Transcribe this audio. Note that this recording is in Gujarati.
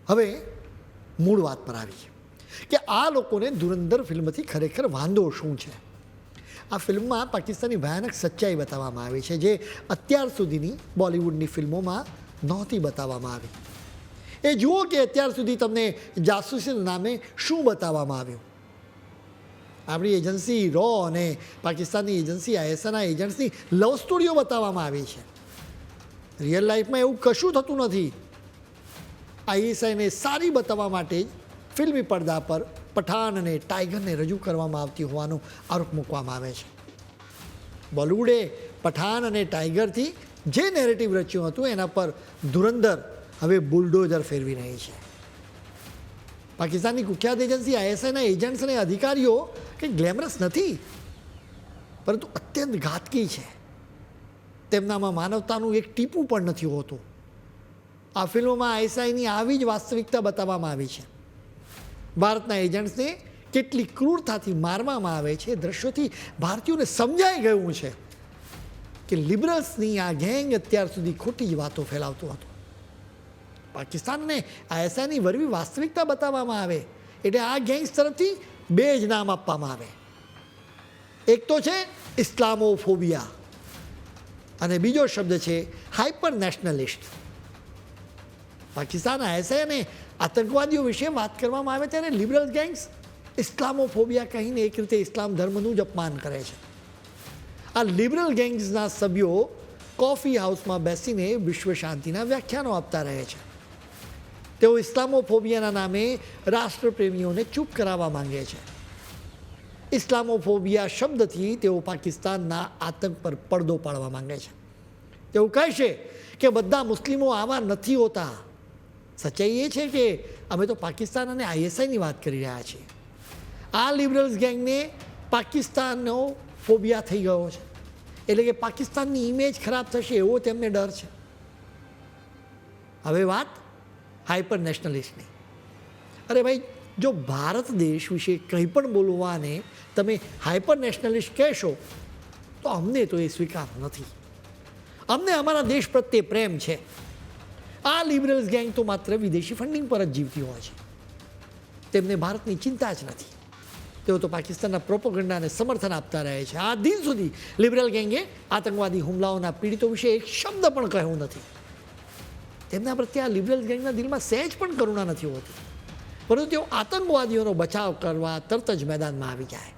હવે મૂળ વાત પર આવી કે આ લોકોને ધુરંધર ફિલ્મથી ખરેખર વાંધો શું છે. આ ફિલ્મમાં પાકિસ્તાની ભયાનક સચ્ચાઈ બતાવવામાં આવી છે, જે અત્યાર સુધીની બોલિવૂડની ફિલ્મોમાં નહોતી બતાવવામાં આવી. એ જુઓ કે અત્યાર સુધી તમને જાસૂસીના નામે શું બતાવવામાં આવ્યું. આપણી એજન્સી રો અને પાકિસ્તાનની એજન્સી ISIના એજન્ટ્સની લવ સ્ટોરીઓ બતાવવામાં આવી છે. રિયલ લાઈફમાં એવું કશું થતું નથી. ISIને સારી બતાવવા માટે જ ફિલ્મી પડદા પર પઠાણ અને ટાઈગરને રજૂ કરવામાં આવતી હોવાનો આરોપ મૂકવામાં આવે છે. બોલિવૂડે પઠાણ અને ટાઈગરથી જે નેરેટિવ રચ્યું હતું એના પર ધુરંધર હવે બુલડોઝર ફેરવી રહી છે. પાકિસ્તાનની કુખ્યાત એજન્સી ISIના એજન્ટ્સ અને અધિકારીઓ કંઈ ગ્લેમરસ નથી, પરંતુ અત્યંત ઘાતકી છે. તેમનામાં માનવતાનું એક ટીપું પણ નથી હોતું. આ ફિલ્મોમાં ISIની આવી જ વાસ્તવિકતા બતાવવામાં આવી છે. ભારતના એજન્ટ્સને કેટલી ક્રૂરતાથી મારવામાં આવે છે. દ્રશ્યોથી ભારતીયોને સમજાઈ ગયું છે કે લિબરલ્સની આ ગેંગ અત્યાર સુધી ખોટી જ વાતો ફેલાવતું હતું. પાકિસ્તાનને ISIની વરવી વાસ્તવિકતા બતાવવામાં આવે એટલે આ ગેંગ્સ તરફથી બે જ નામ આપવામાં આવે. એક તો છે ઇસ્લામોફોબિયા અને બીજો શબ્દ છે હાઇપર નેશનલિસ્ટ. પાકિસ્તાન ISI અને આતંકવાદીઓ વિશે વાત કરવામાં આવે ત્યારે લિબરલ ગેંગ્સ ઇસ્લામોફોબિયા કહીને એક રીતે ઇસ્લામ ધર્મનું જ અપમાન કરે છે. આ લિબરલ ગેંગ્સના સભ્યો કોફી હાઉસમાં બેસીને વિશ્વ શાંતિના વ્યાખ્યાનો આપતા રહે છે. તેઓ ઇસ્લામોફોબિયાના નામે રાષ્ટ્રપ્રેમીઓને ચૂપ કરાવવા માંગે છે. ઇસ્લામોફોબિયા શબ્દથી તેઓ પાકિસ્તાનના આતંક પર પડદો પાડવા માંગે છે. તેઓ કહેશે કે બધા મુસ્લિમો આવા નથી હોતા. સચ્ચાઈ એ છે કે અમે તો પાકિસ્તાન અને ISIની વાત કરી રહ્યા છીએ. આ લિબરલ્સ ગેંગને પાકિસ્તાનનો ફોબિયા થઈ ગયો છે, એટલે કે પાકિસ્તાનની ઇમેજ ખરાબ થશે એવો તેમને ડર છે. હવે વાત હાઇપર નેશનલિસ્ટની. અરે ભાઈ, જો ભારત દેશ વિશે કંઈ પણ બોલવાને તમે હાઇપર નેશનલિસ્ટ કહેશો તો અમને તો એ સ્વીકાર નથી. અમને અમારા દેશ પ્રત્યે પ્રેમ છે. આ લિબરલ્સ ગેંગ તો માત્ર વિદેશી ફંડિંગ પર જ જીવતી હોય છે. તેમને ભારતની ચિંતા જ નથી. તેઓ તો પાકિસ્તાનના પ્રોપોગન્ડાને સમર્થન આપતા રહે છે. આ દિન સુધી લિબરલ ગેંગે આતંકવાદી હુમલાઓના પીડિતો વિશે એક શબ્દ પણ કહ્યું નથી. તેમના પ્રત્યે આ લિબરલ ગેંગના દિલમાં સહેજ પણ કરુણા નથી હોતી, પરંતુ તેઓ આતંકવાદીઓનો બચાવ કરવા તરત જ મેદાનમાં આવી જાય.